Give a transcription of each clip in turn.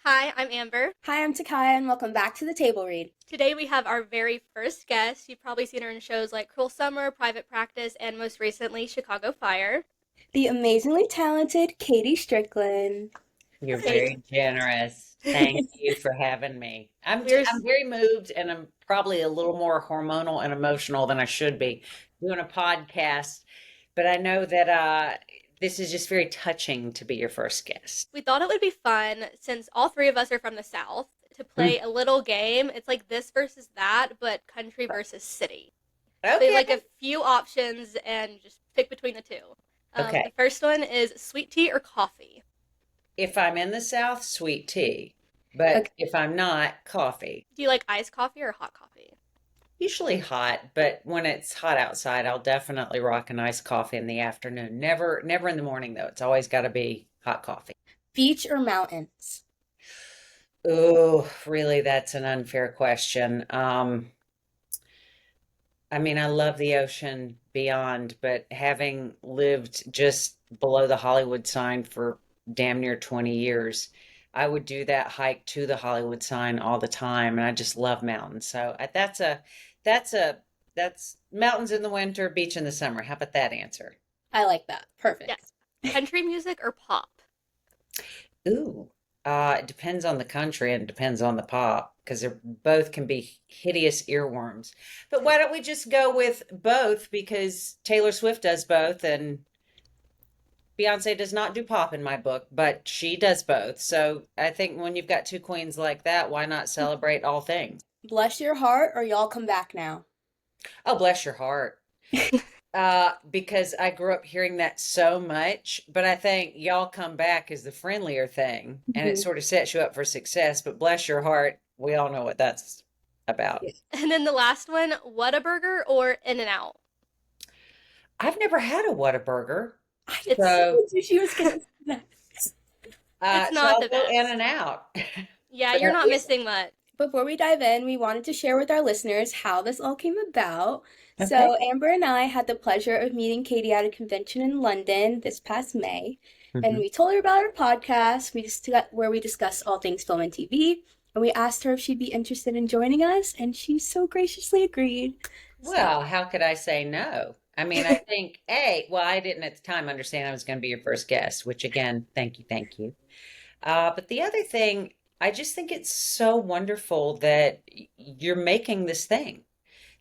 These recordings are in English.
Hi, I'm Amber. Hi, I'm Takiya, and welcome back to the Table Read. Today we have our very first guest. You've probably seen her in shows like Cruel Summer, Private Practice, and most recently, Chicago Fire. The amazingly talented KaDee Strickland. You're Kate. very generous. Thank you for having me. We're I'm very moved, and I'm probably a little more hormonal and emotional than I should be doing a podcast. But I know that this is just very touching to be your first guest. We thought it would be fun since all three of us are from the South to play a little game. It's like this versus that, but country versus city. So you have like a few options and just pick between the two. Okay. The first one is sweet tea or coffee. If I'm in the South, sweet tea. But Okay. if I'm not, coffee. Do you like iced coffee or hot coffee? Usually hot, but when it's hot outside, I'll definitely rock a nice coffee in the afternoon. Never in the morning though. It's always got to be hot coffee. Beach or mountains? Oh, really, that's an unfair question. I mean, I love the ocean beyond, but having lived just below the Hollywood sign for damn near 20 years, I would do that hike to the Hollywood sign all the time, and I just love mountains. So that's mountains in the winter, beach in the summer. How about that answer? I like that. Perfect. Yes. Country music or pop? Ooh, it depends on the country and depends on the pop because they both can be hideous earworms. But why don't we just go with both because Taylor Swift does both and Beyonce does not do pop in my book, but she does both. So I think when you've got two queens like that, why not celebrate all things? Bless your heart or y'all come back now. Oh, bless your heart. Because I grew up hearing that so much, but I think y'all come back is the friendlier thing and it sort of sets you up for success. But bless your heart, we all know what that's about. And then the last one, Whataburger or In-N-Out? I've never had a Whataburger. It's So, she was gonna say that. It's so not I'll the go best. in and out. Yeah, But you're not missing much. Before we dive in, we wanted to share with our listeners how this all came about. Okay. So, Amber and I had the pleasure of meeting KaDee at a convention in London this past May, and we told her about our podcast. Where we discussed all things film and TV, and we asked her if she'd be interested in joining us, and she so graciously agreed. Well, how could I say no? I mean, I think, well, I didn't at the time understand I was going to be your first guest, which again, thank you. But the other thing, I just think it's so wonderful that you're making this thing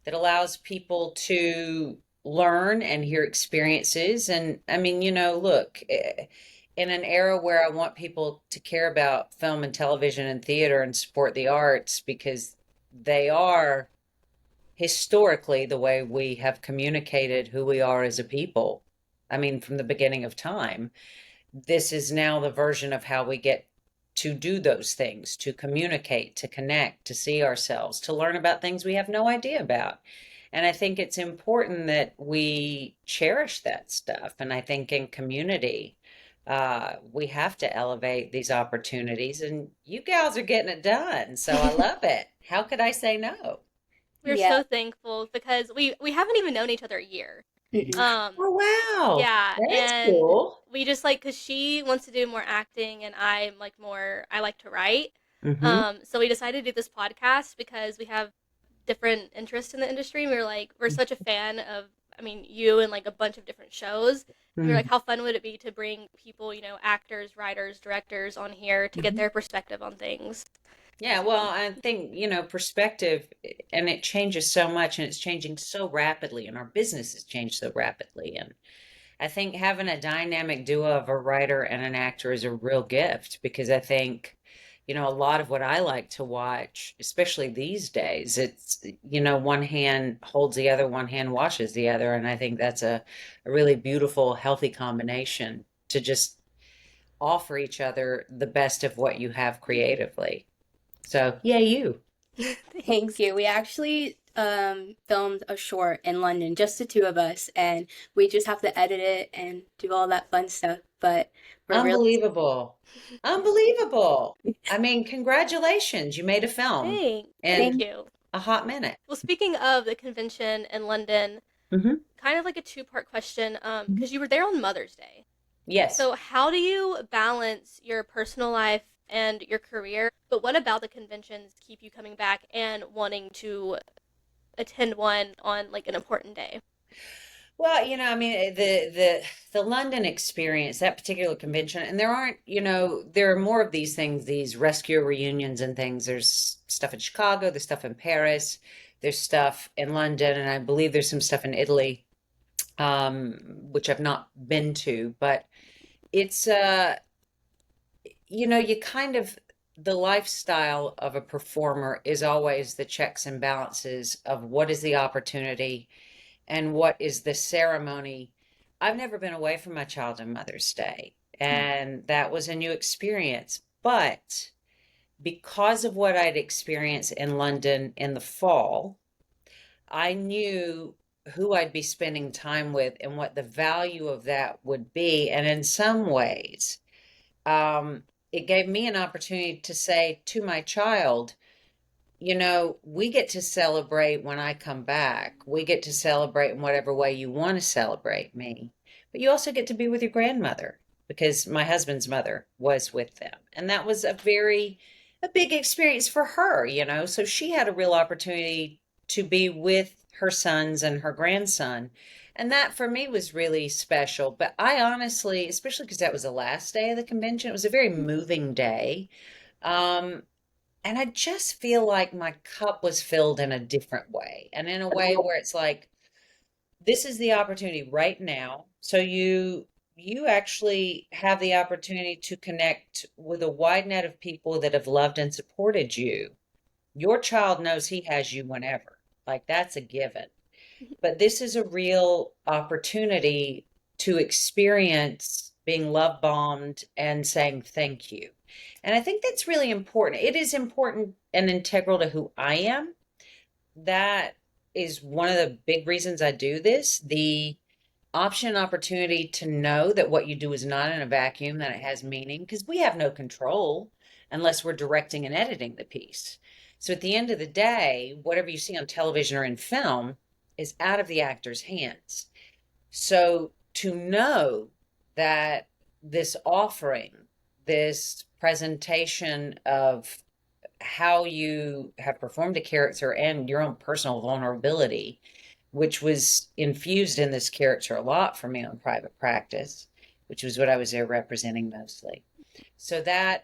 that allows people to learn and hear experiences. And I mean, look, in an era where I want people to care about film and television and theater and support the arts because they are historically the way we have communicated who we are as a people. I mean, from the beginning of time, this is now the version of how we get to do those things, to communicate, to connect, to see ourselves, to learn about things we have no idea about. And I think it's important that we cherish that stuff. And I think in community, we have to elevate these opportunities, and you gals are getting it done. So I love it. How could I say no? We're Yeah. so thankful because we haven't even known each other a year. Mm-mm. Oh, wow. Yeah, That's and cool. we just like because she wants to do more acting and I'm like more I like to write. Mm-hmm. So we decided to do this podcast because we have different interests in the industry. And we were like, we're such a fan of, I mean, you and like a bunch of different shows. We were like, how fun would it be to bring people, actors, writers, directors on here to get their perspective on things? Yeah, well, I think, perspective, and it changes so much and it's changing so rapidly, and our business has changed so rapidly. And I think having a dynamic duo of a writer and an actor is a real gift because I think, a lot of what I like to watch, especially these days, it's, one hand holds the other, one hand washes the other. And I think that's a really beautiful, healthy combination to just offer each other the best of what you have creatively. So, yeah, you. Thank you. We actually filmed a short in London, just the two of us, and we just have to edit it and do all that fun stuff. But we're really Unbelievable. Unbelievable. I mean, congratulations. You made a film Thank in you. a hot minute. Well, speaking of the convention in London, Mm-hmm. kind of like a two-part question, because you were there on Mother's Day. Yes. So, how do you balance your personal life and your career? But what about the conventions keep you coming back and wanting to attend one on like an important day? Well, I mean, the London experience, that particular convention, and there aren't, there are more of these things, these rescue reunions and things. There's stuff in Chicago, there's stuff in Paris, there's stuff in London, and I believe there's some stuff in Italy, which I've not been to, but it's you kind of the lifestyle of a performer is always the checks and balances of what is the opportunity and what is the ceremony. I've never been away from my child on Mother's Day, and that was a new experience. But because of what I'd experienced in London in the fall, I knew who I'd be spending time with and what the value of that would be. And in some ways, it gave me an opportunity to say to my child, we get to celebrate when I come back. We get to celebrate in whatever way you want to celebrate me. But you also get to be with your grandmother because my husband's mother was with them. And that was a big experience for her. So she had a real opportunity to be with her sons and her grandson. And that for me was really special. But I honestly, especially because that was the last day of the convention, it was a very moving day. Um, and I just feel like my cup was filled in a different way, and in a way where it's like, this is the opportunity right now. So you actually have the opportunity to connect with a wide net of people that have loved and supported you. Your child knows he has you whenever. Like that's a given. But this is a real opportunity to experience being love bombed and saying thank you. And I think that's really important. It is important and integral to who I am. That is one of the big reasons I do this. The option opportunity to know that what you do is not in a vacuum, that it has meaning, because we have no control unless we're directing and editing the piece. So at the end of the day, whatever you see on television or in film is out of the actor's hands. So to know that this offering, this presentation of how you have performed a character and your own personal vulnerability, which was infused in this character a lot for me on Private Practice, which was what I was there representing mostly. So that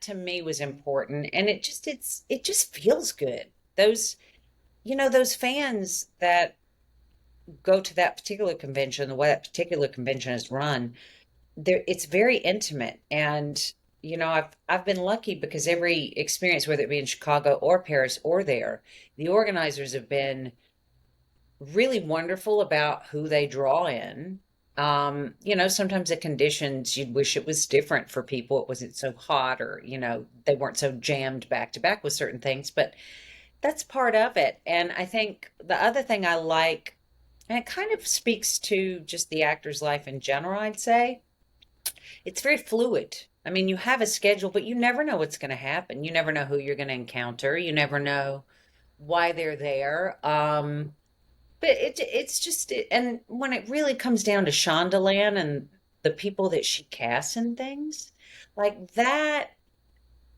to me was important, and it just feels good. Those fans that go to that particular convention, the way that particular convention is run, there it's very intimate. And I've been lucky because every experience, whether it be in Chicago or Paris or there, the organizers have been really wonderful about who they draw in. Sometimes the conditions, you'd wish it was different for people. It wasn't so hot, or they weren't so jammed back to back with certain things, but that's part of it. And I think the other thing I like, and it kind of speaks to just the actor's life in general, I'd say, it's very fluid. I mean, you have a schedule, but you never know what's going to happen. You never know who you're going to encounter. You never know why they're there. But it's just, and when it really comes down to Shondaland and the people that she casts and things, like that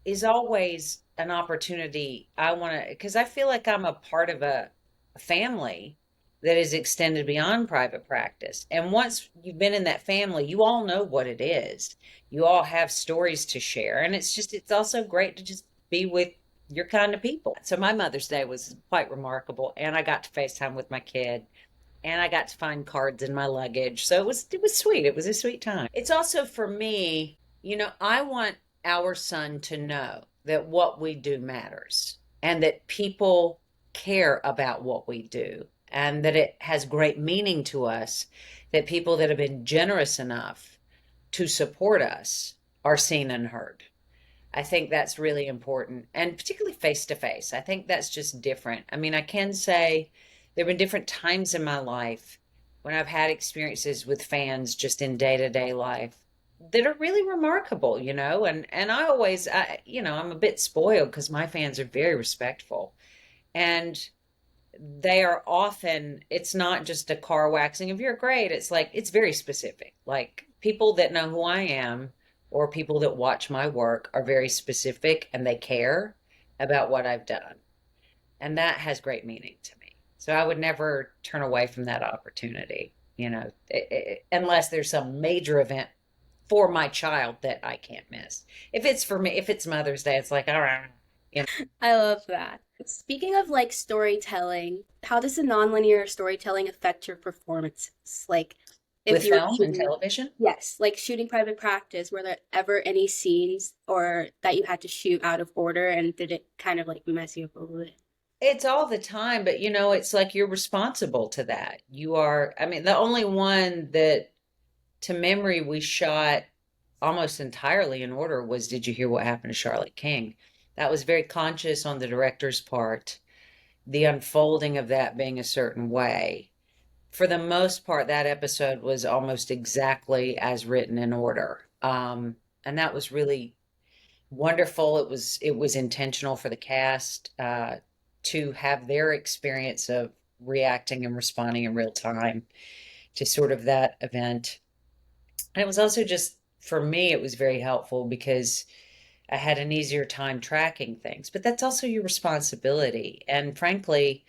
is always an opportunity I want to, because I feel like I'm a part of a family that is extended beyond Private Practice. And once you've been in that family, you all know what it is. You all have stories to share. And it's also great to just be with your kind of people. So my Mother's Day was quite remarkable. And I got to FaceTime with my kid. And I got to find cards in my luggage. So it was sweet. It was a sweet time. It's also for me, I want our son to know that what we do matters and that people care about what we do and that it has great meaning to us, that people that have been generous enough to support us are seen and heard. I think that's really important, and particularly face to face. I think that's just different. I mean, I can say there have been different times in my life when I've had experiences with fans just in day-to-day life that are really remarkable, and I'm a bit spoiled because my fans are very respectful, and they are often, it's not just a car waxing of you're great. It's like, it's very specific. Like, people that know who I am or people that watch my work are very specific and they care about what I've done. And that has great meaning to me. So I would never turn away from that opportunity, unless there's some major event for my child that I can't miss. If it's for me, if it's Mother's Day, it's like, all right, you know. I love that. Speaking of like storytelling, how does the nonlinear storytelling affect your performances? Like, if With you were film and shooting, television. yes, like shooting private practice, were there ever any scenes or that you had to shoot out of order, and did it kind of like mess you up a little bit? It's all the time, but it's like you're responsible to that. You are, I mean, the only one that to memory we shot almost entirely in order was Did You Hear What Happened to Charlotte King? That was very conscious on the director's part, the unfolding of that being a certain way. For the most part, that episode was almost exactly as written in order. And that was really wonderful. It was intentional for the cast to have their experience of reacting and responding in real time to sort of that event. And it was also just for me, it was very helpful because I had an easier time tracking things. But that's also your responsibility. And frankly,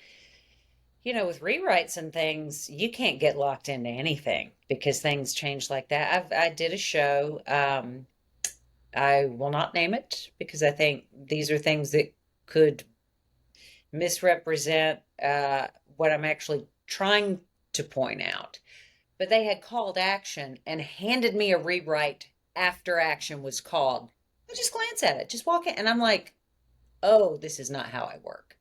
with rewrites and things, you can't get locked into anything because things change like that. I did a show. I will not name it because I think these are things that could misrepresent what I'm actually trying to point out. But they had called action and handed me a rewrite after action was called. I just glance at it, just walk in, and I'm like, oh, this is not how I work.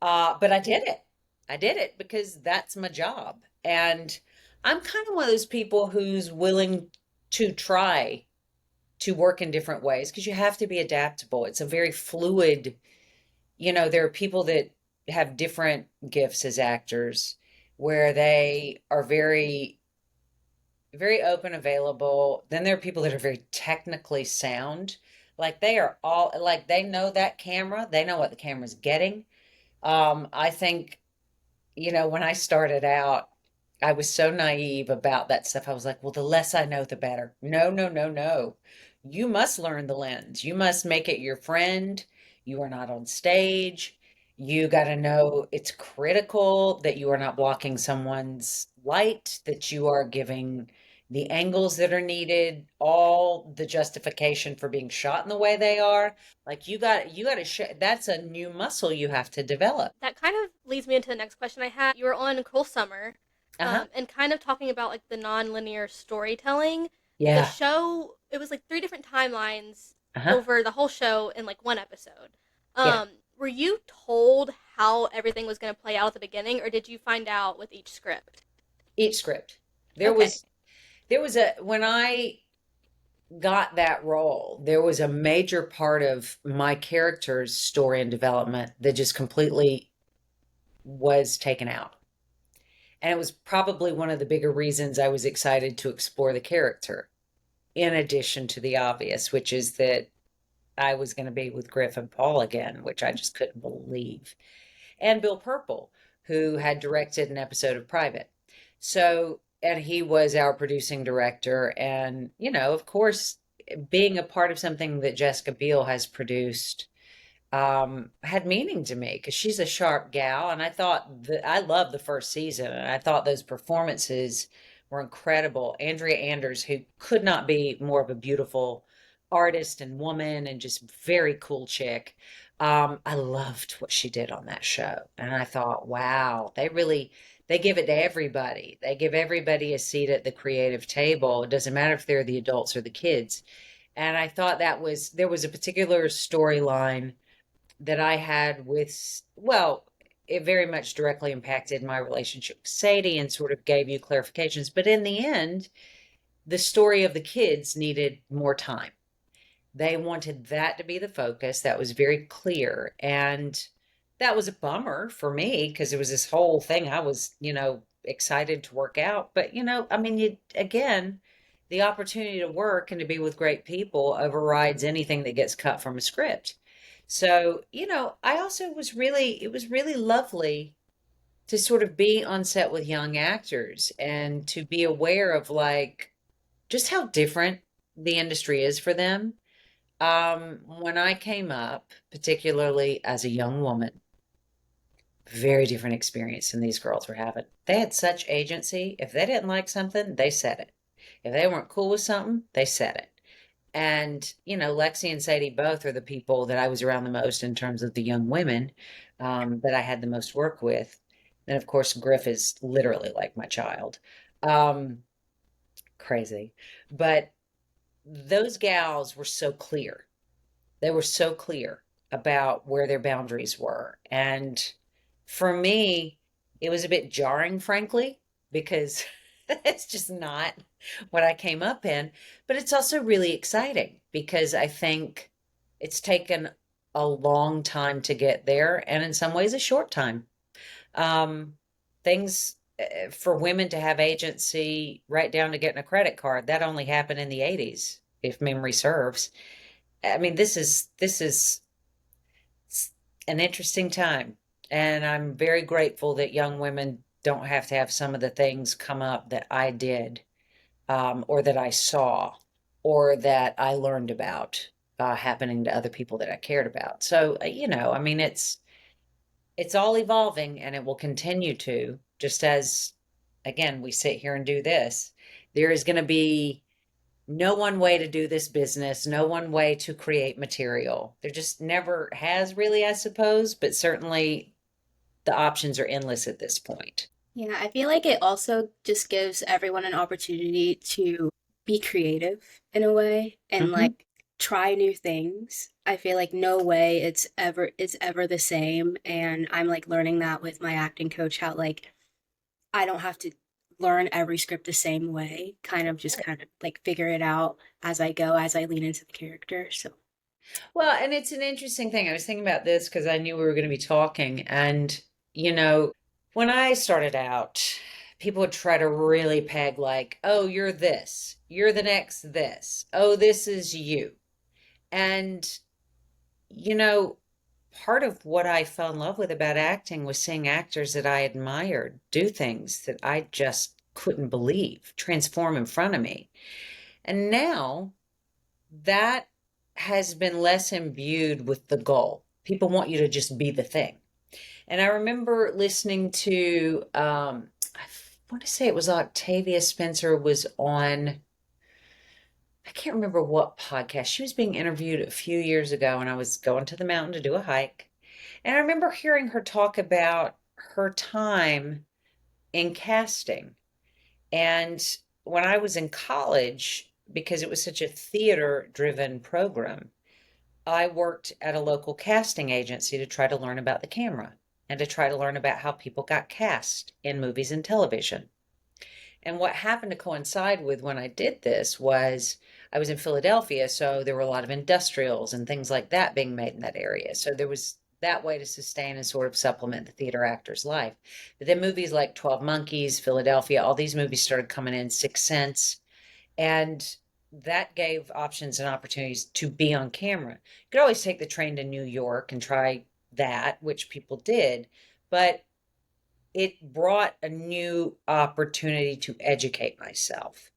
But I did it. I did it because that's my job. And I'm kind of one of those people who's willing to try to work in different ways because you have to be adaptable. It's a very fluid, there are people that have different gifts as actors where they are very, very open, available. Then there are people that are very technically sound. Like they are all like they know that camera, they know what the camera's getting. I think, when I started out, I was so naive about that stuff. I was like, well, the less I know, the better. No, no, no, no. You must learn the lens. You must make it your friend. You are not on stage. You got to know it's critical that you are not blocking someone's light, that you are giving the angles that are needed, all the justification for being shot in the way they are. Like you got to show that's a new muscle you have to develop. That kind of leads me into the next question I had. You were on Cruel Summer, Uh-huh. and kind of talking about like the non-linear storytelling. The Yeah. show, it was like three different timelines Uh-huh. over the whole show in like one episode. Yeah. Were you told how everything was going to play out at the beginning, or did you find out with each script? Each script. There Okay. was there was a when I got that role, there was a major part of my character's story and development that just completely was taken out. And it was probably one of the bigger reasons I was excited to explore the character, in addition to the obvious, which is that I was going to be with Griff and Paul again, which I just couldn't believe. And Bill Purple, who had directed an episode of Private. So, and he was our producing director. And, of course, being a part of something that Jessica Biel has produced had meaning to me because she's a sharp gal. And I thought that I loved the first season and I thought those performances were incredible. Andrea Anders, who could not be more of a beautiful artist and woman and just very cool chick. I loved what she did on that show. And I thought, wow, they give it to everybody. They give everybody a seat at the creative table. It doesn't matter if they're the adults or the kids. And I thought there was a particular storyline that I had with, well, it very much directly impacted my relationship with Sadie and sort of gave you clarifications. But in the end, the story of the kids needed more time. They wanted that to be the focus. That was very clear. And that was a bummer for me because it was this whole thing I was, excited to work out. But, I mean, again, the opportunity to work and to be with great people overrides anything that gets cut from a script. So, I also it was really lovely to sort of be on set with young actors and to be aware of like just how different the industry is for them. When I came up, particularly as a young woman, very different experience than these girls were having. They had such agency. If they didn't like something, they said it. If they weren't cool with something, they said it. And, you know, Lexi and Sadie both are the people that I was around the most in terms of the young women that I had the most work with. And of course, Griff is literally like my child. Um, Crazy. But those gals were so clear. They were so clear about where their boundaries were. And for me, it was a bit jarring, frankly, because it's just not what I came up in. But it's also really exciting because I think it's taken a long time to get there, and in some ways, a short time. Um, Things for women to have agency right down to getting a credit card, that only happened in the 80s, if memory serves. I mean, this is an interesting time. And I'm very grateful that young women don't have to have some of the things come up that I did, or that I saw, or that I learned about happening to other people that I cared about. So, you know, I mean, it's all evolving and it will continue to, just as, again, we sit here and do this. There is going to be no one way to do this business, no one way to create material. There just never has really, I suppose, but certainly the options are endless at this point. Yeah, I feel like it also just gives everyone an opportunity to be creative in a way and Hmm. like try new things. I feel like no way it's ever the same, and I'm like learning that with my acting coach how like I don't have to learn every script the same way. Kind of like figure it out as I go as I lean into the character. So, Well, and it's an interesting thing. I was thinking about this because I knew we were going to be talking. And, you know, when I started out, people would try to really peg, like, oh, you're this, you're the next this, oh, this is you. And, you know, part of what I fell in love with about acting was seeing actors that I admired do things that I just couldn't believe transform in front of me. And now that has been less imbued with the goal. People want you to just be the thing. And I remember listening to, I want to say it was Octavia Spencer was on, I can't remember what podcast. She was being interviewed a few years ago, and I was going to the mountain to do a hike. And I remember hearing her talk about her time in casting. And when I was in college, because it was such a theater driven program, I worked at a local casting agency to try to learn about the camera and to try to learn about how people got cast in movies and television. And what happened to coincide with when I did this was I was in Philadelphia, so there were a lot of industrials and things like that being made in that area. So there was that way to sustain and sort of supplement the theater actor's life. But then movies like 12 Monkeys, Philadelphia, all these movies started coming in, Sixth Sense, and that gave options and opportunities to be on camera. You could always take the train to New York and try that, which people did, but it brought a new opportunity to educate myself.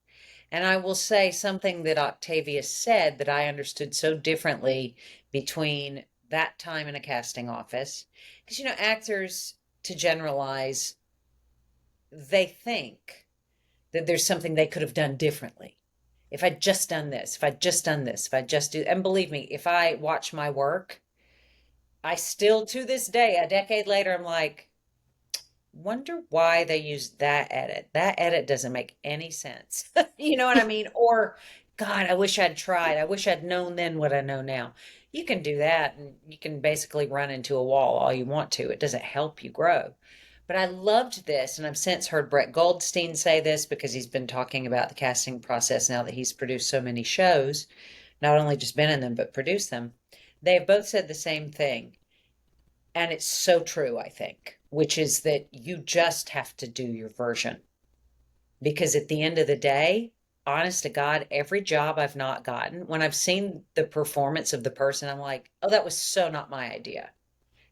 And I will say something that Octavia said that I understood so differently between that time in a casting office. Because, you know, actors, to generalize, they think that there's something they could have done differently. If I'd just done this, if I'd just done this, if I just do, and believe me, if I watch my work, I still to this day, a decade later, I'm like, wonder why they used that edit. That edit doesn't make any sense. You know what I mean? Or, God, I wish I'd tried. I wish I'd known then what I know now. You can do that and you can basically run into a wall all you want to. It doesn't help you grow. But I loved this, and I've since heard Brett Goldstein say this because he's been talking about the casting process now that he's produced so many shows, not only just been in them, but produced them. They've both said the same thing. And it's so true, I think, which is that you just have to do your version. Because at the end of the day, honest to God, every job I've not gotten, when I've seen the performance of the person, I'm like, oh, that was so not my idea.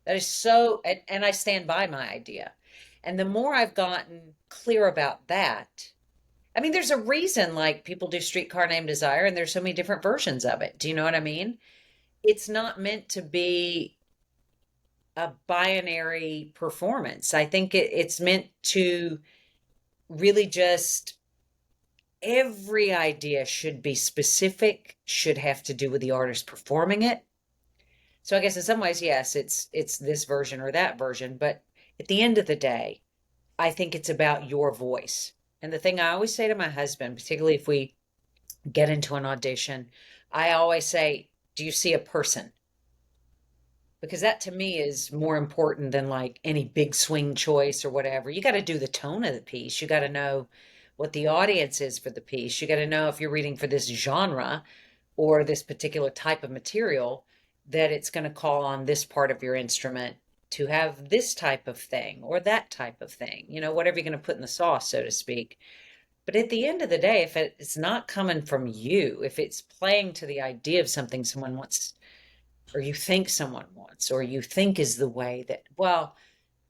That is so, and I stand by my idea. And the more I've gotten clear about that, I mean, there's a reason like people do Streetcar Named Desire and there's so many different versions of it. Do you know what I mean? It's not meant to be a binary performance. I think it's meant to really just every idea should be specific, should have to do with the artist performing it. So I guess in some ways, yes, it's this version or that version, but at the end of the day, I think it's about your voice. And the thing I always say to my husband, particularly if we get into an audition, I always say, do you see a person? Because that to me is more important than like any big swing choice or whatever. You got to do the tone of the piece. You got to know what the audience is for the piece. You got to know if you're reading for this genre or this particular type of material, that it's going to call on this part of your instrument to have this type of thing or that type of thing, whatever you're going to put in the sauce, so to speak. But at the end of the day, if it's not coming from you, if it's playing to the idea of something someone wants, or you think someone wants, or you think is the way that, well,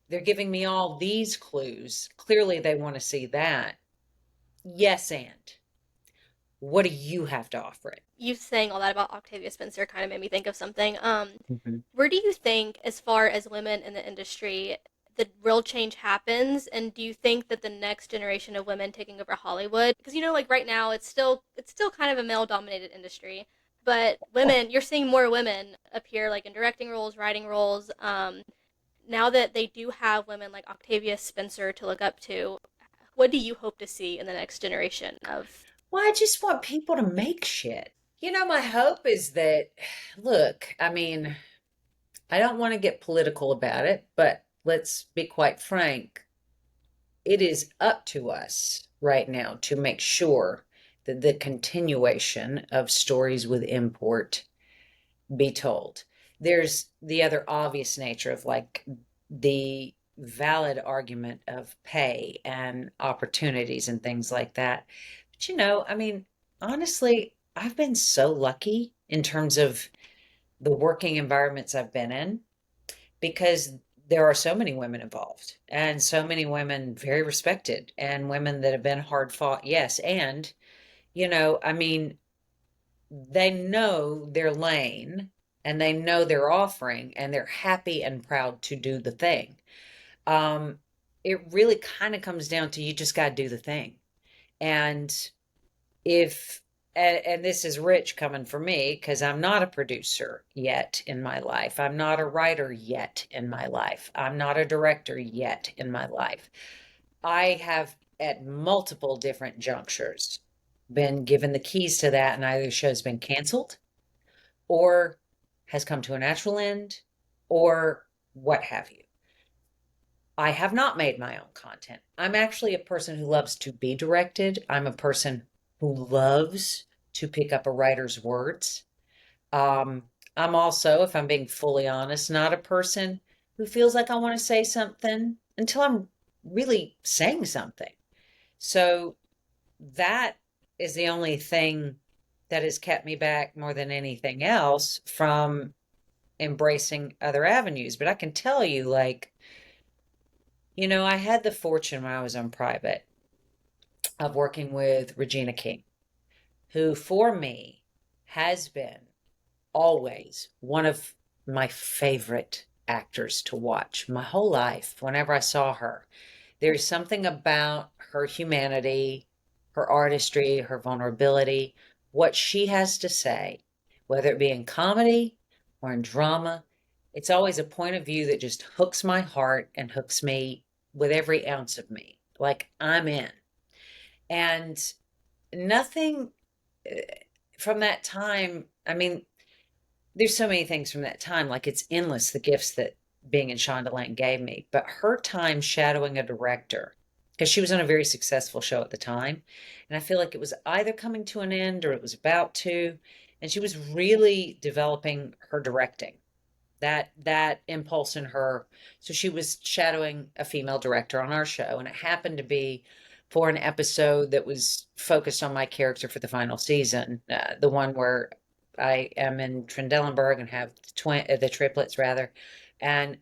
they're giving me all these clues. Clearly they want to see that. Yes, and what do you have to offer it? You saying all that about Octavia Spencer kind of made me think of something. Mm-hmm. Where do you think, as far as women in the industry, the real change happens? And do you think that the next generation of women taking over Hollywood, because like right now it's still kind of a male dominated industry, but women, you're seeing more women appear like in directing roles, writing roles. Now that they do have women like Octavia Spencer to look up to, what do you hope to see in the next generation of? Well, I just want people to make shit. My hope is that, look, I mean, I don't want to get political about it, but let's be quite frank. It is up to us right now to make sure that the continuation of stories with import be told. There's the other obvious nature of like the valid argument of pay and opportunities and things like that. But I mean, honestly, I've been so lucky in terms of the working environments I've been in because there are so many women involved and so many women very respected and women that have been hard fought. Yes. And, I mean, they know their lane and they know their offering and they're happy and proud to do the thing. Um, it really kind of comes down to you just got to do the thing. And if and this is rich coming from me because I'm not a producer yet in my life. I'm not a writer yet in my life. I'm not a director yet in my life. I have at multiple different junctures been given the keys to that, and either the show's been canceled or has come to a natural end or what have you. I have not made my own content. I'm actually a person who loves to be directed. I'm a person who loves to pick up a writer's words. I'm also, if I'm being fully honest, not a person who feels like I want to say something until I'm really saying something. So that is the only thing that has kept me back more than anything else from embracing other avenues. But I can tell you, like, I had the fortune when I was on private of working with Regina King, who for me has been always one of my favorite actors to watch my whole life. Whenever I saw her, there's something about her humanity, her artistry, her vulnerability, what she has to say, whether it be in comedy or in drama. It's always a point of view that just hooks my heart and hooks me with every ounce of me. Like I'm in. And nothing from that time, I mean, there's so many things from that time, like it's endless, the gifts that being in Shondaland gave me. But her time shadowing a director, because she was on a very successful show at the time, and I feel like it was either coming to an end or it was about to, and she was really developing her directing, that impulse in her. So she was shadowing a female director on our show, and it happened to be for an episode that was focused on my character for the final season, the one where I am in Trendelenburg and have the triplets rather. And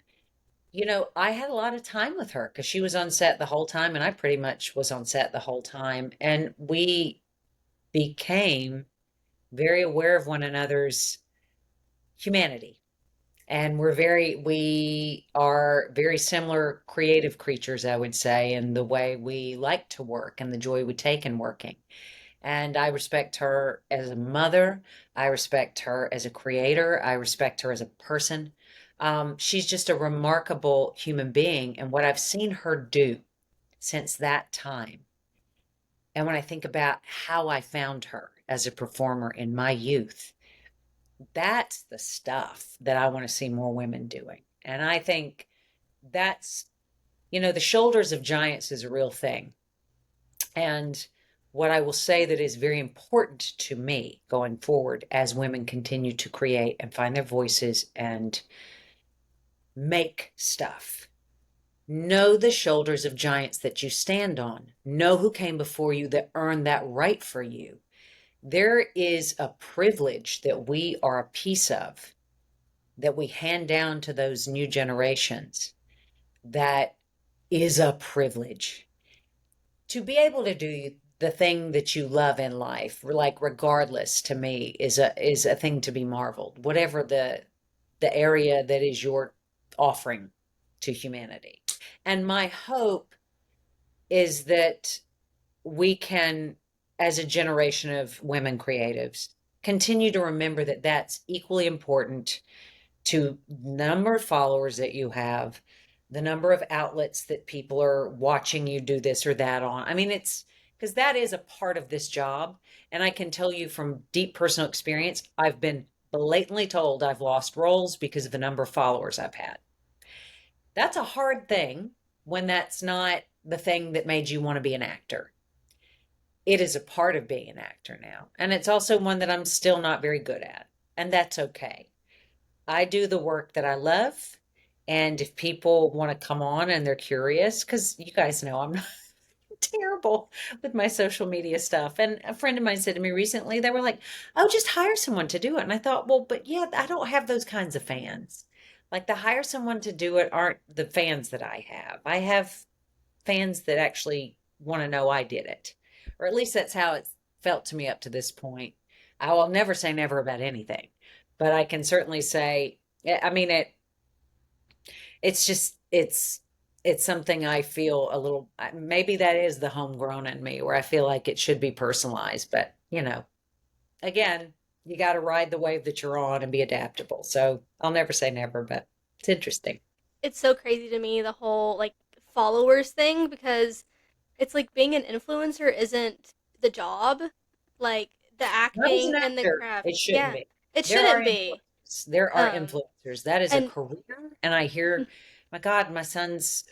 I had a lot of time with her because she was on set the whole time, and I pretty much was on set the whole time. And we became very aware of one another's humanity. And we are very similar creative creatures, I would say, in the way we like to work and the joy we take in working. And I respect her as a mother. I respect her as a creator. I respect her as a person. She's just a remarkable human being. And what I've seen her do since that time, and when I think about how I found her as a performer in my youth, that's the stuff that I want to see more women doing. And I think that's, the shoulders of giants is a real thing. And what I will say that is very important to me going forward as women continue to create and find their voices and make stuff. Know the shoulders of giants that you stand on. Know who came before you that earned that right for you. There is a privilege that we are a piece of, that we hand down to those new generations, that is a privilege. To be able to do the thing that you love in life, like regardless, to me is a thing to be marveled, whatever the area that is your offering to humanity. And my hope is that we can, as a generation of women creatives, continue to remember that that's equally important to the number of followers that you have, the number of outlets that people are watching you do this or that on. I mean, it's because that is a part of this job. And I can tell you from deep personal experience, I've been blatantly told I've lost roles because of the number of followers I've had. That's a hard thing when that's not the thing that made you want to be an actor. It is a part of being an actor now. And it's also one that I'm still not very good at. And that's okay. I do the work that I love. And if people want to come on and they're curious, because you guys know I'm not terrible with my social media stuff. And a friend of mine said to me recently, they were like, oh, just hire someone to do it. And I thought, well, but yeah, I don't have those kinds of fans. Like the hire someone to do it aren't the fans that I have. I have fans that actually want to know I did it. Or at least that's how it felt to me up to this point. I will never say never about anything, but I can certainly say, I mean, it's just, it's something I feel a little, maybe that is the homegrown in me where I feel like it should be personalized, but again, you got to ride the wave that you're on and be adaptable. So I'll never say never, but it's interesting. It's so crazy to me, the whole like followers thing, because it's like being an influencer isn't the job. Like the Not as an acting and the actor, craft. it shouldn't Yeah. be. It There are shouldn't be. influencers. There are Um influencers. That is a and career. And I hear, my God, my son's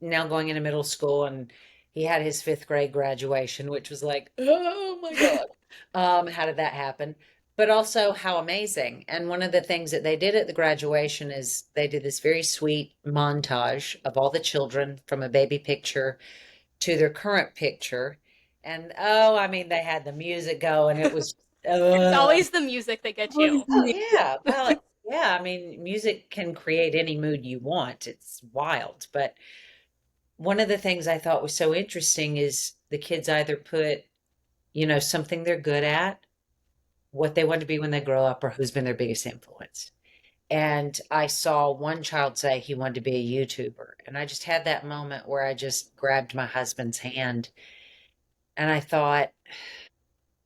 now going into middle school and he had his fifth grade graduation, which was like, oh my God. How did that happen? But also how amazing. And one of the things that they did at the graduation is they did this very sweet montage of all the children from a baby picture to their current picture. And oh, I mean, they had the music going. It was, it's uh, always the music that gets you. oh, yeah. Well, yeah. I mean, music can create any mood you want. It's wild. But one of the things I thought was so interesting is the kids either put, something they're good at, what they want to be when they grow up, or who's been their biggest influence. And I saw one child say he wanted to be a YouTuber. And I just had that moment where I just grabbed my husband's hand and I thought,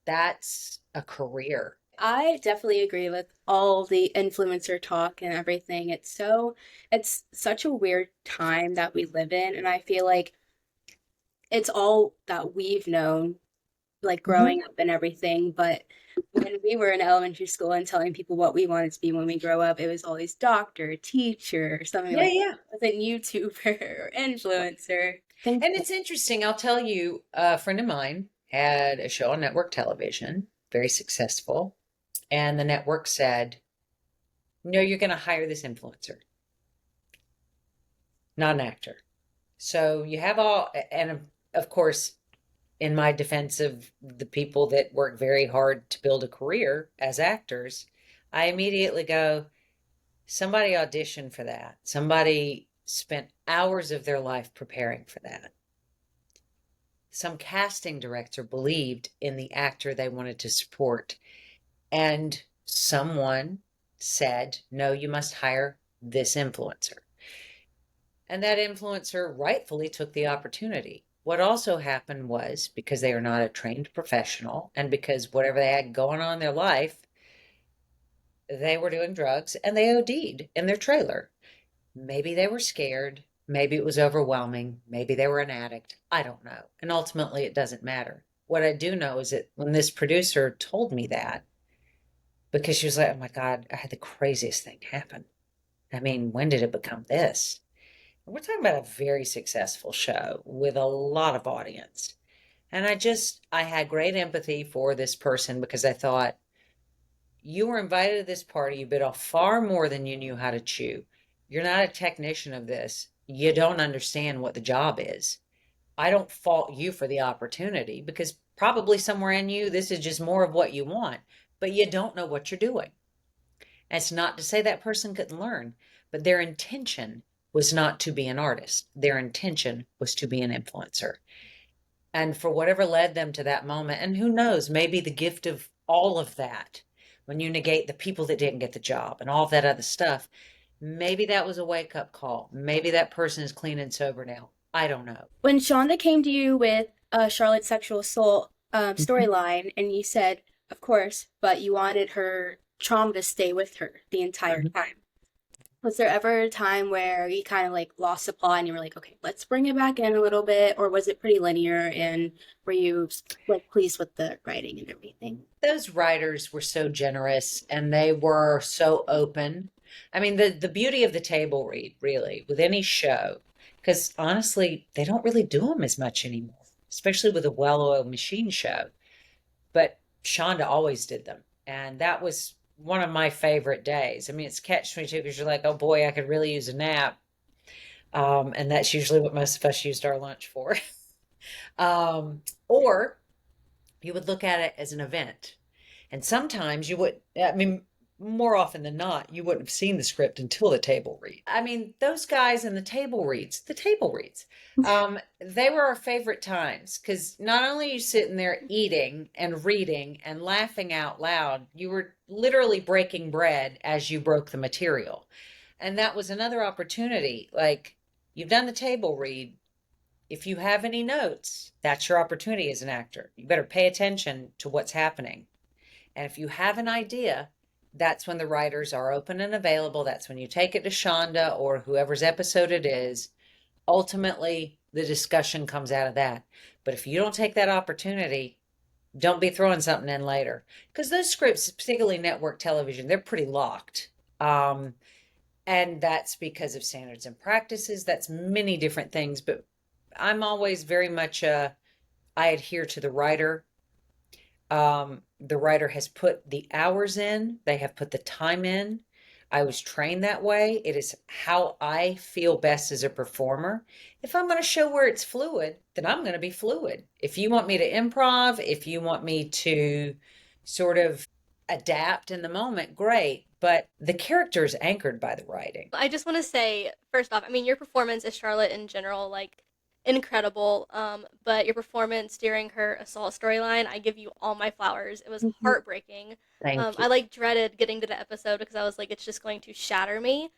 that's a career. I definitely agree with all the influencer talk and everything. It's such a weird time that we live in, and I feel like it's all that we've known, like Mhm. growing up and everything. But when we were in elementary school and telling people what we wanted to be when we grow up, it was always doctor, teacher, something Yeah, like yeah. that. It wasn't YouTuber or influencer. Think And it's interesting. I'll tell you, a friend of mine had a show on network television, very successful. And the network said, no, you're going to hire this influencer, not an actor. So you have all, and of course, in my defense of the people that work very hard to build a career as actors, I immediately go, somebody audition for that. Somebody spent hours of their life preparing for that. Some casting director believed in the actor they wanted to support, and someone said, no, you must hire this influencer. And that influencer rightfully took the opportunity. What also happened was, because they are not a trained professional, and because whatever they had going on in their life, they were doing drugs and they OD'd in their trailer. Maybe they were scared. Maybe it was overwhelming. Maybe they were an addict. I don't know. And ultimately, it doesn't matter. What I do know is that when this producer told me that, because she was like, oh my God, I had the craziest thing happen. I mean, when did it become this? We're talking about a very successful show with a lot of audience. And I had great empathy for this person, because I thought, you were invited to this party. You bit off far more than you knew how to chew. You're not a technician of this. You don't understand what the job is. I don't fault you for the opportunity, because probably somewhere in you, this is just more of what you want, but you don't know what you're doing. And it's not to say that person couldn't learn, but their intention was not to be an artist. Their intention was to be an influencer. And for whatever led them to that moment, and who knows, maybe the gift of all of that, when you negate the people that didn't get the job and all of that other stuff, maybe that was a wake-up call. Maybe that person is clean and sober now. I don't know. When Shonda came to you with Charlotte's sexual assault storyline, and you said, of course, but you wanted her trauma to stay with her the entire time. Was there ever a time where you kind of like lost the plot and you were like, okay, let's bring it back in a little bit? Or was it pretty linear, and were you like pleased with the writing and everything? Those writers were so generous and they were so open. I mean, the beauty of the table read, really, with any show, because honestly, they don't really do them as much anymore, especially with a well-oiled machine show. But Shonda always did them. And that was one of my favorite days. I mean, it's catch-22, because you're like, oh boy, I could really use a nap. And that's usually what most of us used our lunch for. Or you would look at it as an event. And sometimes you would, I mean, more often than not, you wouldn't have seen the script until the table read. I mean, those guys in the table reads, they were our favorite times, because not only are you sitting there eating and reading and laughing out loud, you were literally breaking bread as you broke the material. And that was another opportunity. Like, you've done the table read. If you have any notes, that's your opportunity as an actor. You better pay attention to what's happening. And if you have an idea, that's when the writers are open and available. That's when you take it to Shonda or whoever's episode it is. Ultimately, the discussion comes out of that. But if you don't take that opportunity, don't be throwing something in later. Because those scripts, particularly network television, they're pretty locked. And that's because of standards and practices. That's many different things. But I'm always very much, I adhere to the writer. The writer has put the hours in, they have put the time in. I was trained that way. It is how I feel best as a performer. If I'm going to show where it's fluid, then I'm going to be fluid. If you want me to improv, if you want me to sort of adapt in the moment, great. But the character is anchored by the writing. I just want to say, first off, I mean, your performance as Charlotte in general, like, incredible. But your performance during her assault storyline, I give you all my flowers. It was heartbreaking. Thank you. I like dreaded getting to the episode because I was like, it's just going to shatter me.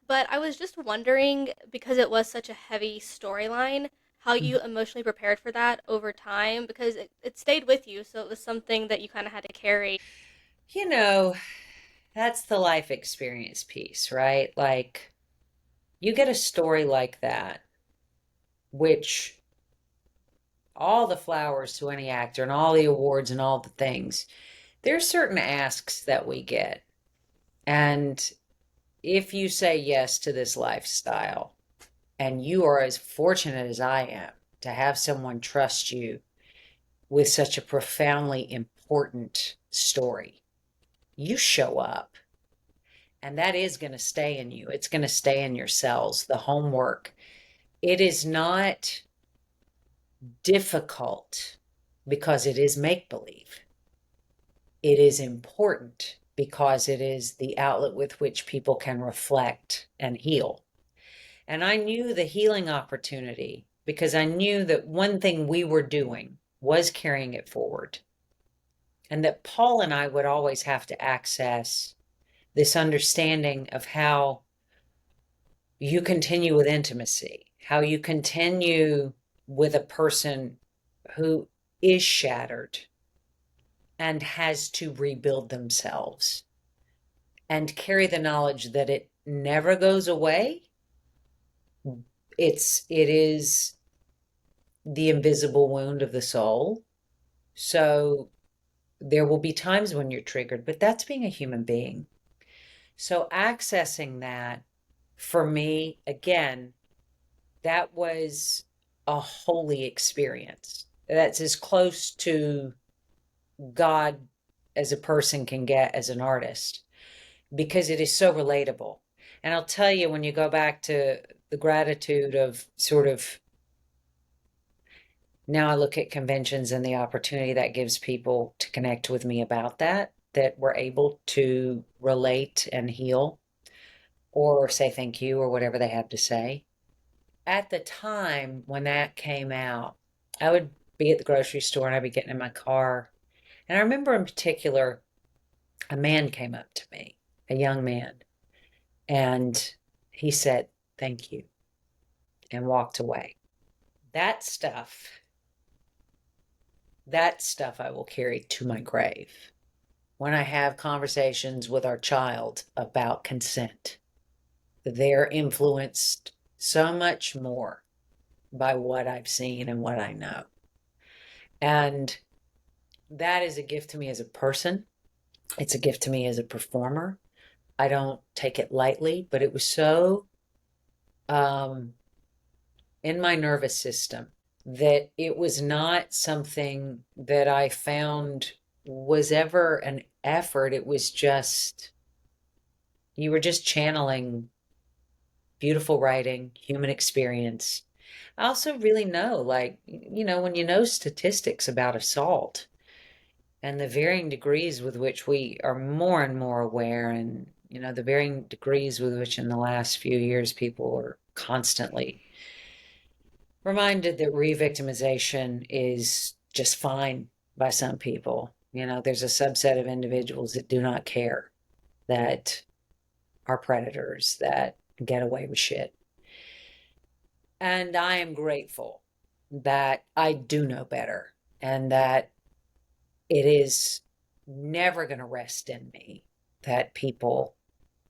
But I was just wondering, because it was such a heavy storyline, how you emotionally prepared for that over time, because it stayed with you, so it was something that you kind of had to carry. You know, that's the life experience piece, right? Like, you get a story like that, which all the flowers to any actor and all the awards and all the things, there's certain asks that we get. And if you say yes to this lifestyle, and you are as fortunate as I am to have someone trust you with such a profoundly important story, you show up. And that is going to stay in you. It's going to stay in your cells, the homework. It is not difficult because it is make-believe. It is important because it is the outlet with which people can reflect and heal. And I knew the healing opportunity because I knew that one thing we were doing was carrying it forward. And that Paul and I would always have to access this understanding of how you continue with intimacy, how you continue with a person who is shattered and has to rebuild themselves and carry the knowledge that it never goes away. It is the invisible wound of the soul. So there will be times when you're triggered, but that's being a human being. So accessing that for me, again, that was a holy experience. That's as close to God as a person can get as an artist because it is so relatable. And I'll tell you, when you go back to the gratitude of sort of now I look at conventions and the opportunity that gives people to connect with me about that we're able to relate and heal or say thank you or whatever they have to say. At the time when that came out, I would be at the grocery store and I'd be getting in my car. And I remember in particular, a man came up to me, a young man, and he said, thank you, and walked away. That stuff I will carry to my grave. When I have conversations with our child about consent, they're influenced so much more by what I've seen and what I know. And that is a gift to me as a person. It's a gift to me as a performer. I don't take it lightly, but it was so in my nervous system that it was not something that I found was ever an effort. It was just, you were just channeling beautiful writing, human experience. I also really know, like, when you know statistics about assault and the varying degrees with which we are more and more aware, and, the varying degrees with which in the last few years people are constantly reminded that re-victimization is just fine by some people. There's a subset of individuals that do not care, that are predators, that get away with shit. And I am grateful that I do know better and that it is never going to rest in me that people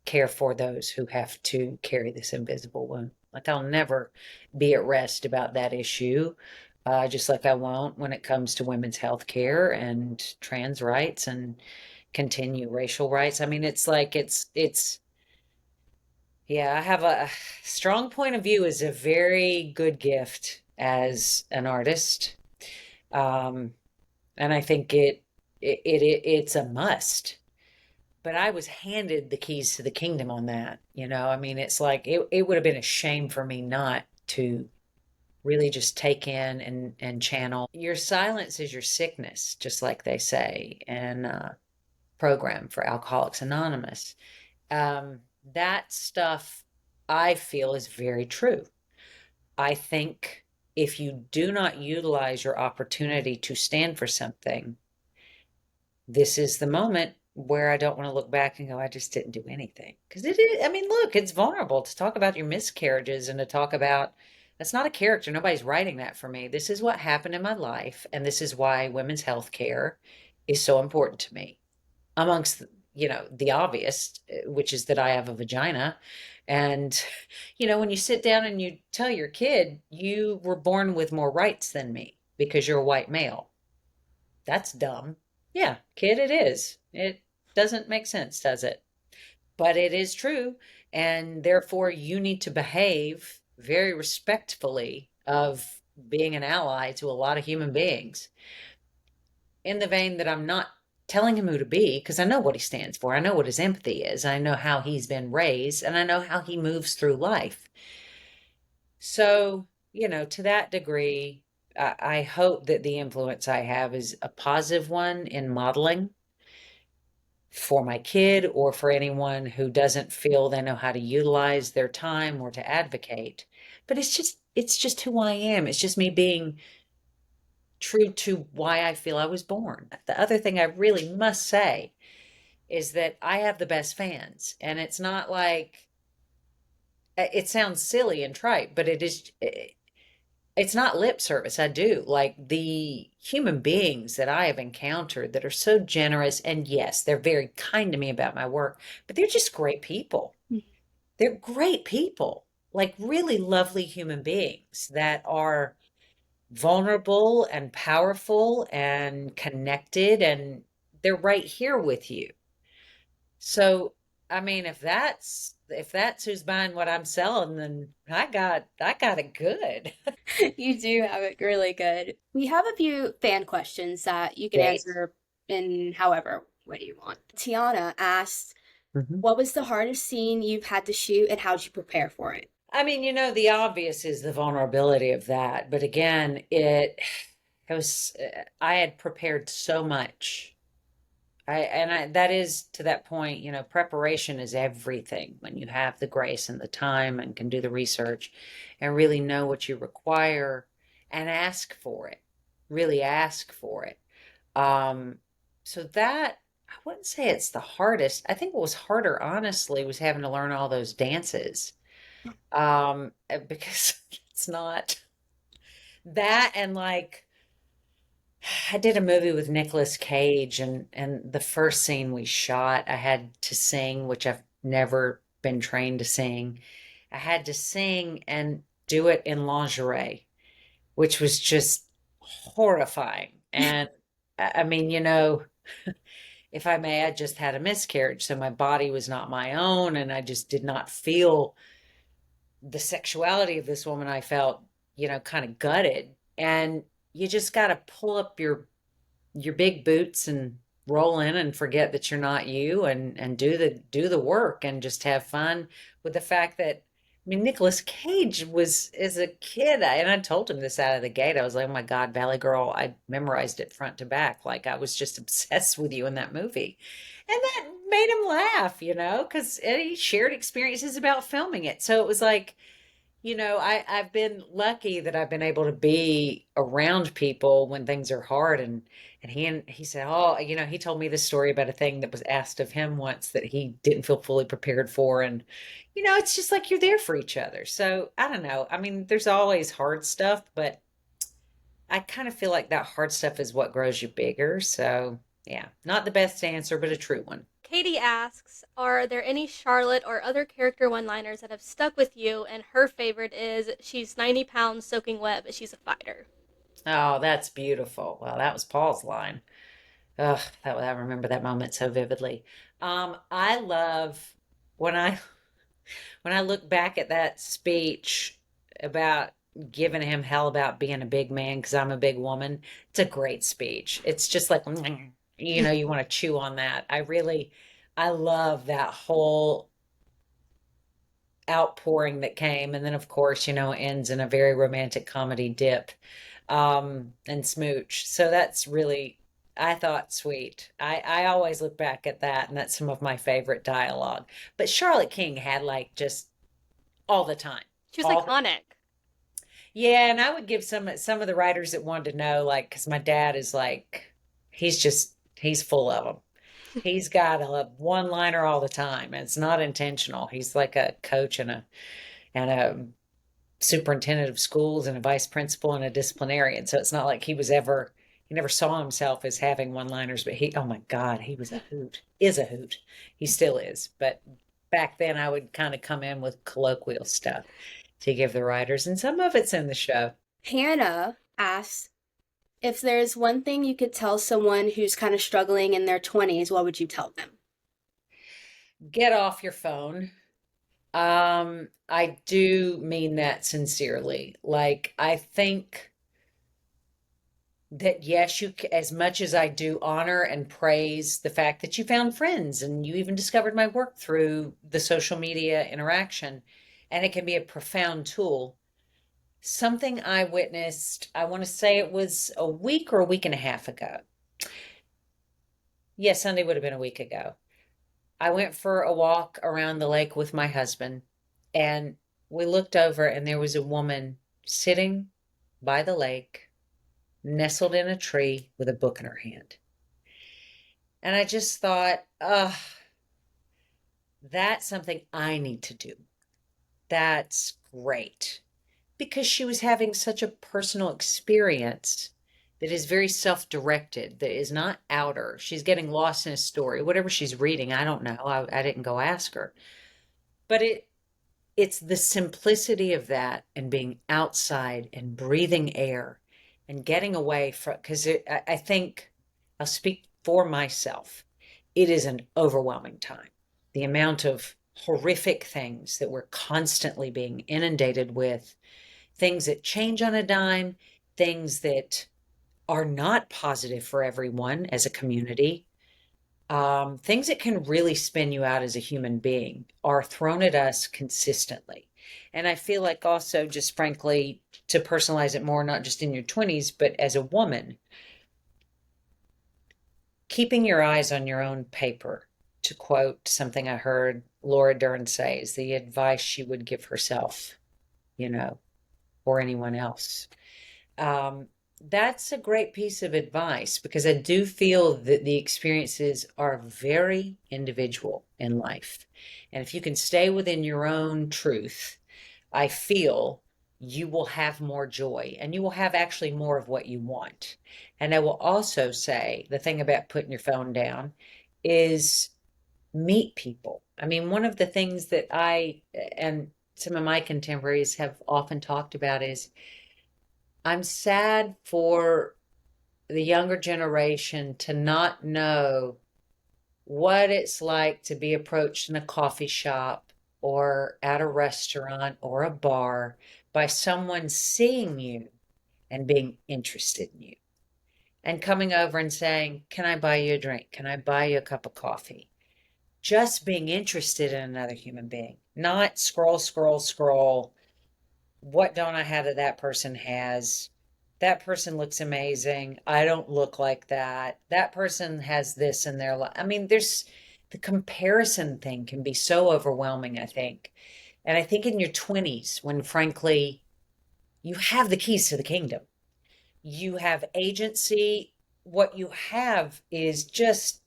care for those who have to carry this invisible wound. Like, I'll never be at rest about that issue, just like I won't when it comes to women's health care and trans rights and continue racial rights. I mean, yeah, I have a strong point of view is a very good gift as an artist. And I think it's a must. But I was handed the keys to the kingdom on that. I mean, it's like it would have been a shame for me not to really just take in and channel. Your silence is your sickness, just like they say in program for Alcoholics Anonymous. That stuff I feel is very true. I think if you do not utilize your opportunity to stand for something, this is the moment where I don't want to look back and go, I just didn't do anything. Because it is, I mean, look, it's vulnerable to talk about your miscarriages and to talk about, that's not a character. Nobody's writing that for me. This is what happened in my life. And this is why women's health care is so important to me. Amongst, the obvious, which is that I have a vagina. And, when you sit down and you tell your kid, you were born with more rights than me because you're a white male. That's dumb. Yeah, kid, it is. It doesn't make sense, does it? But it is true. And therefore, you need to behave very respectfully of being an ally to a lot of human beings. In the vein that I'm not telling him who to be, because I know what he stands for. I know what his empathy is. I know how he's been raised, and I know how he moves through life. So, to that degree, I hope that the influence I have is a positive one in modeling for my kid or for anyone who doesn't feel they know how to utilize their time or to advocate. But it's just who I am. It's just me being true to why I feel I was born. The other thing I really must say is that I have the best fans, and it's not like it sounds silly and trite, but it's not lip service. I do like the human beings that I have encountered that are so generous. And yes, they're very kind to me about my work, but they're just great people. They're great people, like really lovely human beings that are vulnerable and powerful and connected, and they're right here with you. So, I mean, if that's who's buying what I'm selling, then I got it good. You do have it really good. We have a few fan questions that you can Great. answer in however way you want. Tiana asked, Mhm. what was the hardest scene you've had to shoot and how'd you prepare for it? I mean, the obvious is the vulnerability of that. But again, it was, I had prepared so much. That is to that point, preparation is everything when you have the grace and the time and can do the research and really know what you require and ask for it, really ask for it. Um, so that, I wouldn't say it's the hardest. I think what was harder, honestly, was having to learn all those dances. Because it's not that, and like I did a movie with Nicolas Cage, and the first scene we shot, I had to sing, which I've never been trained to sing. I had to sing and do it in lingerie, which was just horrifying. And I mean, if I may, I just had a miscarriage, so my body was not my own, and I just did not feel the sexuality of this woman. I felt, kind of gutted. And you just got to pull up your big boots and roll in and forget that you're not you, and do the work and just have fun with the fact that, I mean, Nicolas Cage was as a kid, and I told him this out of the gate. I was like, oh my God, Valley Girl, I memorized it front to back. Like I was just obsessed with you in that movie. And that made him laugh, because he shared experiences about filming it. So it was like, I've been lucky that I've been able to be around people when things are hard. And he said, oh, he told me this story about a thing that was asked of him once that he didn't feel fully prepared for. And, it's just like you're there for each other. So I don't know. I mean, there's always hard stuff, but I kind of feel like that hard stuff is what grows you bigger. So yeah, not the best answer, but a true one. Katie asks, are there any Charlotte or other character one-liners that have stuck with you? And her favorite is, she's 90 pounds soaking wet, but she's a fighter. Oh, that's beautiful. Well, that was Paul's line. Ugh, I remember that moment so vividly. I love when I look back at that speech about giving him hell about being a big man because I'm a big woman. It's a great speech. It's just like, you want to chew on that. I love that whole outpouring that came, and then of course, ends in a very romantic comedy dip, and smooch. So that's really, I thought, sweet. I always look back at that, and that's some of my favorite dialogue. But Charlotte King had like just all the time. She was All iconic. Yeah, and I would give some of the writers that wanted to know, like, because my dad is like, he's full of them. He's got a one-liner all the time, and it's not intentional. He's like a coach and a superintendent of schools and a vice principal and a disciplinarian. So it's not like he never saw himself as having one-liners, but oh my God, he was a hoot, is a hoot. He still is. But back then I would kind of come in with colloquial stuff to give the writers, and some of it's in the show. Hannah asks, if there's one thing you could tell someone who's kind of struggling in their 20s, what would you tell them? Get off your phone. I do mean that sincerely. Like, I think that yes, as much as I do honor and praise the fact that you found friends and you even discovered my work through the social media interaction, and it can be a profound tool. Something I witnessed, I want to say it was a week or a week and a half ago. Yeah, Sunday would have been a week ago. I went for a walk around the lake with my husband, and we looked over, and there was a woman sitting by the lake, nestled in a tree with a book in her hand. And I just thought, that's something I need to do. That's great. Because she was having such a personal experience that is very self-directed, that is not outer. She's getting lost in a story, whatever she's reading. I don't know. I didn't go ask her. But it's the simplicity of that and being outside and breathing air and getting away from, because I think I'll speak for myself. It is an overwhelming time. The amount of horrific things that we're constantly being inundated with, things that change on a dime, things that are not positive for everyone as a community, things that can really spin you out as a human being are thrown at us consistently. And I feel like also, just frankly, to personalize it more, not just in your 20s, but as a woman, keeping your eyes on your own paper, to quote something I heard Laura Dern say, is the advice she would give herself, or anyone else. That's a great piece of advice, because I do feel that the experiences are very individual in life. And if you can stay within your own truth, I feel you will have more joy, and you will have actually more of what you want. And I will also say the thing about putting your phone down is meet people. I mean, one of the things that I and some of my contemporaries have often talked about is, I'm sad for the younger generation to not know what it's like to be approached in a coffee shop or at a restaurant or a bar by someone seeing you and being interested in you and coming over and saying, "Can I buy you a drink? Can I buy you a cup of coffee?" Just being interested in another human being, not scroll, scroll, scroll. What don't I have that that person has? That person looks amazing. I don't look like that. That person has this in their life. I mean, there's the comparison thing can be so overwhelming, I think. And I think in your 20s, when frankly, you have the keys to the kingdom, you have agency. What you have is just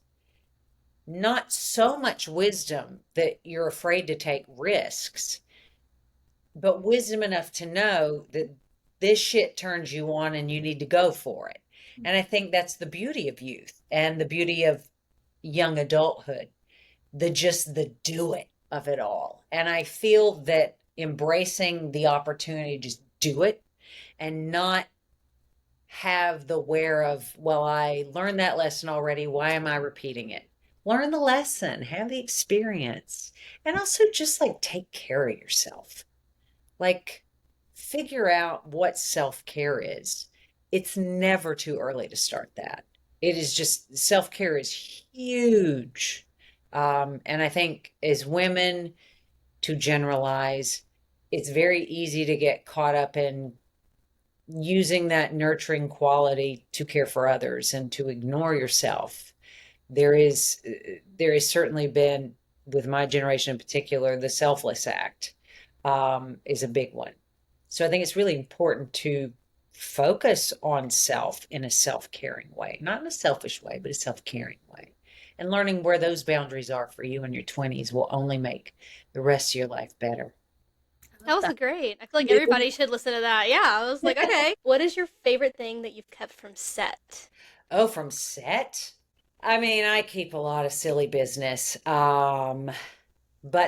not so much wisdom that you're afraid to take risks, but wisdom enough to know that this shit turns you on and you need to go for it. And I think that's the beauty of youth and the beauty of young adulthood, the do it of it all. And I feel that embracing the opportunity to just do it and not have the wear of, well, I learned that lesson already. Why am I repeating it? Learn the lesson, have the experience, and also just like take care of yourself. Like, figure out what self-care is. It's never too early to start that. It is just, self-care is huge. And I think as women, to generalize, it's very easy to get caught up in using that nurturing quality to care for others and to ignore yourself. There has certainly been, with my generation in particular, the selfless act is a big one. So I think it's really important to focus on self in a self-caring way, not in a selfish way, but a self-caring way. And learning where those boundaries are for you in your 20s will only make the rest of your life better. That was great. I feel like everybody should listen to that. Yeah, I was like, okay. What is your favorite thing that you've kept from set? Oh, from set? I mean, I keep a lot of silly business. But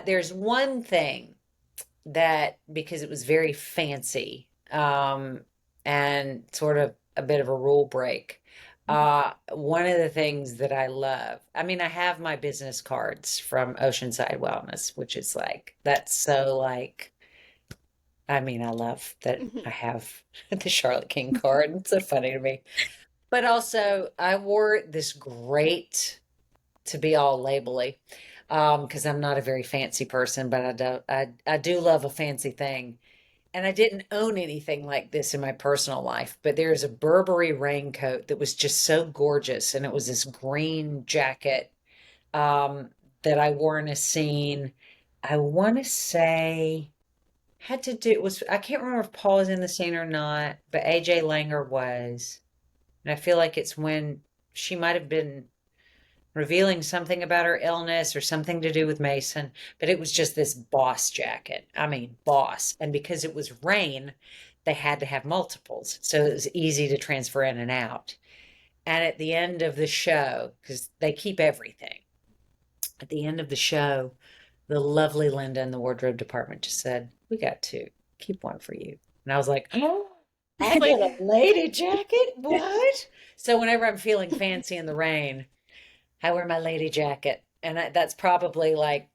there's one thing that, because it was very fancy, and sort of a bit of a rule break. One of the things that I love, I mean, I have my business cards from Oceanside Wellness, which is like, that's so like, I mean, I love that I have the Charlotte King card. It's so funny to me. But also, I wore this great, to be all labely, because I'm not a very fancy person, but I do love a fancy thing. and I didn't own anything like this in my personal life, but there's a Burberry raincoat that was just so gorgeous. And it was this green jacket um, that I wore in a scene. I want to say had to do it was I can't remember if Paul was in the scene or not, but AJ Langer was. And I feel like it's when she might have been revealing something about her illness or something to do with Mason, but it was just this boss jacket. I mean, boss. And because it was rain, they had to have multiples. So it was easy to transfer in and out. And at the end of the show, because they keep everything, at the end of the show, the lovely Linda in the wardrobe department just said, "We got two. Keep one for you." And I was like, "Oh, I Like, get a lady jacket? What?" So whenever I'm feeling fancy in the rain, I wear my lady jacket, and that's probably like,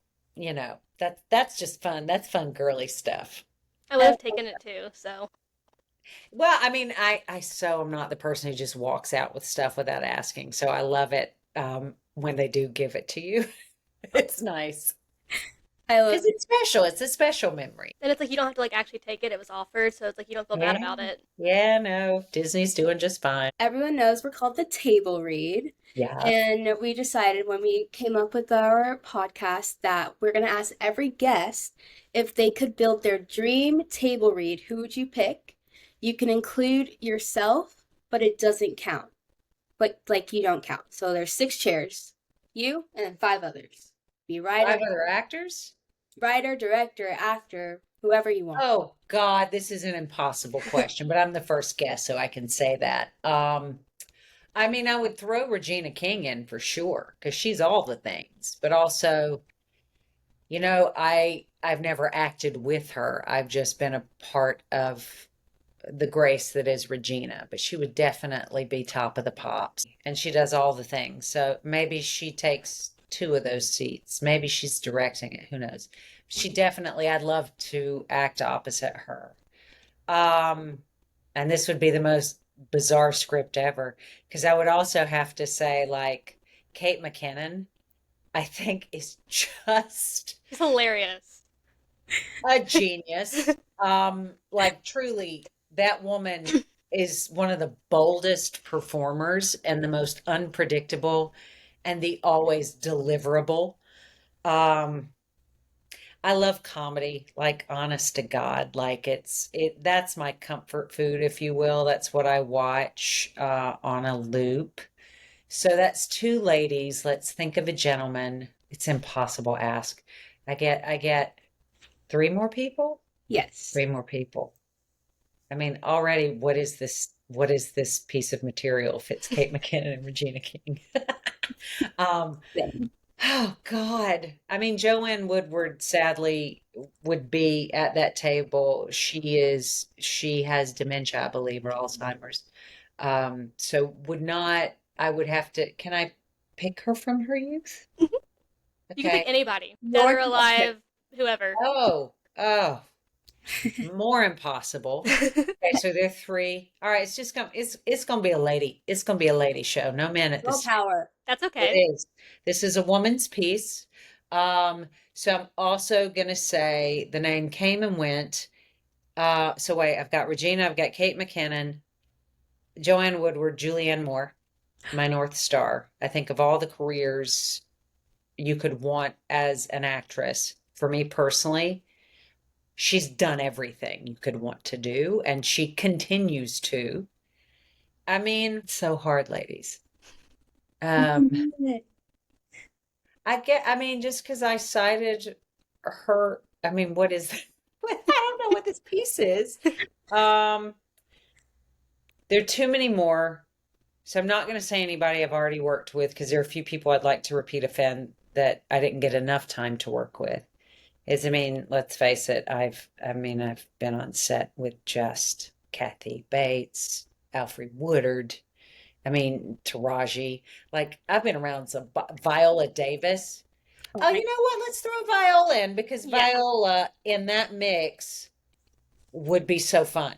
that's just fun. That's fun, girly stuff. I love taking it too. So Well, I mean, I so am not the person who just walks out with stuff without asking. So I love it when they do give it to you. It's nice I love because it's special. It's a special memory. and it's like you don't have to like actually take it. It was offered, so it's like you don't feel bad Yeah, about it. yeah, no, Disney's doing just fine. everyone knows we're called the table read. Yeah. And we decided when we came up with our podcast that we're going to ask every guest if they could build their dream table read, who would you pick? You can include yourself, but it doesn't count. Like you don't count. So there's 6 chairs, you and then 5 others. Be writer, 5 other actors? writer, director, actor, whoever you want. Oh God, this is an impossible question, but I'm the first guest, so I can say that. I mean, I would throw Regina King in for sure because she's all the things, but also, I've never acted with her. I've just been a part of the grace that is Regina, but she would definitely be top of the pops. And she does all the things. So maybe she takes two of those seats. Maybe she's directing it. Who knows? I'd love to act opposite her. Um, and this would be the most bizarre script ever because I would also have to say, like, Kate McKinnon, I think is just It's hilarious. a genius. Like truly, that woman is one of the boldest performers and the most unpredictable and the always deliverable. Um, I love comedy, like honest to God, like that's my comfort food, if you will. That's what I watch on a loop. So that's two ladies. Let's think of a gentleman. It's impossible ask. I get three more people? Yes. Three more people. I mean, already, what is this? What is this piece of material if it's Kate McKinnon and Regina King? um, oh God. I mean, Joanne Woodward sadly would be at that table. She has dementia, I believe, or Alzheimer's. So would not, I would have to, can I pick her from her youth? You can pick Okay. anybody, dead or Lord, alive, whoever. Oh, more impossible. Okay, so there are three. All right, it's gonna be a lady. It's gonna be a lady show. No men at girl this. power. That's It okay. is. This is a woman's piece. So I'm also gonna say the name came and went. So wait, I've got Regina, I've got Kate McKinnon, Joanne Woodward, Julianne Moore, my North Star. I think of all the careers you could want as an actress. For me personally, she's done everything you could want to do, and she continues to. I mean, it's so hard, ladies. Um, I mean, just because I cited her, I mean, what is, I don't know what this piece is. Um, there are too many more. So I'm not going to say anybody I've already worked with because there are a few people I'd like to repeat offend that I didn't get enough time to work with. I mean, let's face it, I've been on set with just Kathy Bates, Alfred Woodard, I mean, Taraji. Like, I've been around some Viola Davis. Oh Oh, my you know what? Let's throw Viola in because Yeah. Viola in that mix would be so fun.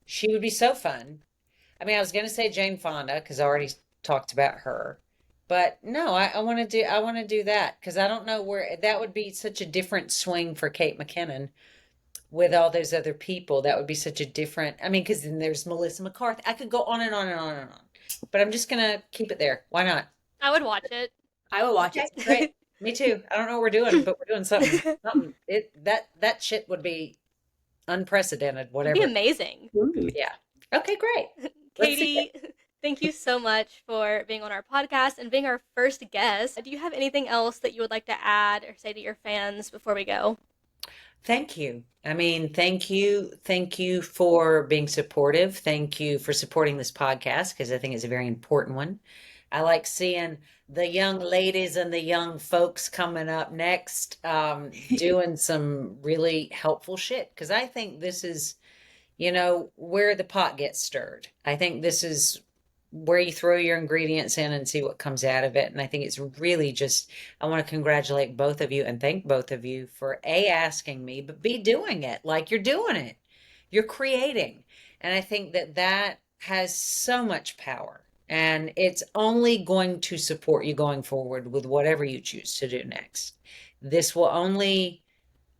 She would be so fun. I mean, I was going to say Jane Fonda because I already talked about her. But no, I want to do that because I don't know where that would be such a different swing for Kate McKinnon. with all those other people. That would be such a different, I mean, because then there's Melissa McCarthy. I could go on and on and on and on, but I'm just gonna keep it there. Why not? I would watch it. I will watch Okay, it. great. Me too. I don't know what we're doing, but we're doing something. Something. That shit would be unprecedented. It'd be Whatever. amazing. Yeah. Okay, great. Let's see KaDee, thank you so much for being on our podcast and being our first guest. Do you have anything else that you would like to add or say to your fans before we go? Thank you. I mean, thank you. Thank you for being supportive. Thank you for supporting this podcast because I think it's a very important one. I like seeing the young ladies and the young folks coming up next, doing some really helpful shit. Because I think this is, where the pot gets stirred. I think this is where you throw your ingredients in and see what comes out of it. And I think it's really just, I want to congratulate both of you and thank both of you for asking me, but B, doing it like you're doing it. You're creating. And I think that has so much power. And it's only going to support you going forward with whatever you choose to do next. This will only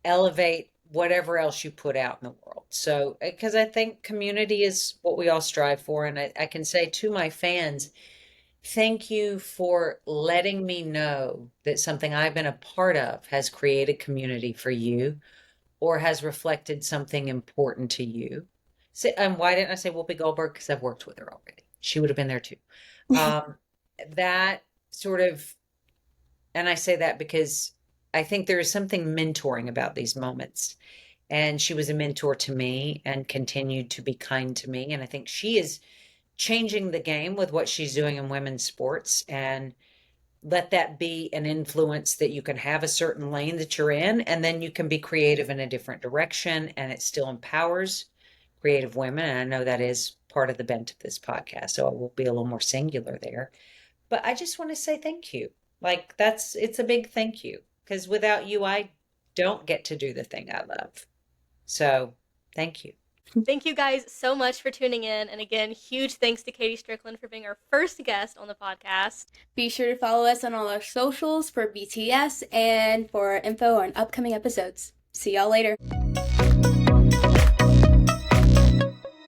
elevate whatever else you put out in the world. So, because I think community is what we all strive for. And I can say to my fans, thank you for letting me know that something I've been a part of has created community for you or has reflected something important to you. So, why didn't I say Whoopi Goldberg? Because I've worked with her already. She would have been there too. That sort of, and I say that because I think there is something mentoring about these moments. And she was a mentor to me and continued to be kind to me. And I think she is changing the game with what she's doing in women's sports. And let that be an influence that you can have a certain lane that you're in, and then you can be creative in a different direction. And it still empowers creative women. And I know that is part of the bent of this podcast. So I will be a little more singular there. But I just want to say thank you. Like it's a big thank you. Because without you, I don't get to do the thing I love. So thank you. Thank you guys so much for tuning in. And again, huge thanks to KaDee Strickland for being our first guest on the podcast. Be sure to follow us on all our socials for BTS and for info on upcoming episodes. See y'all later.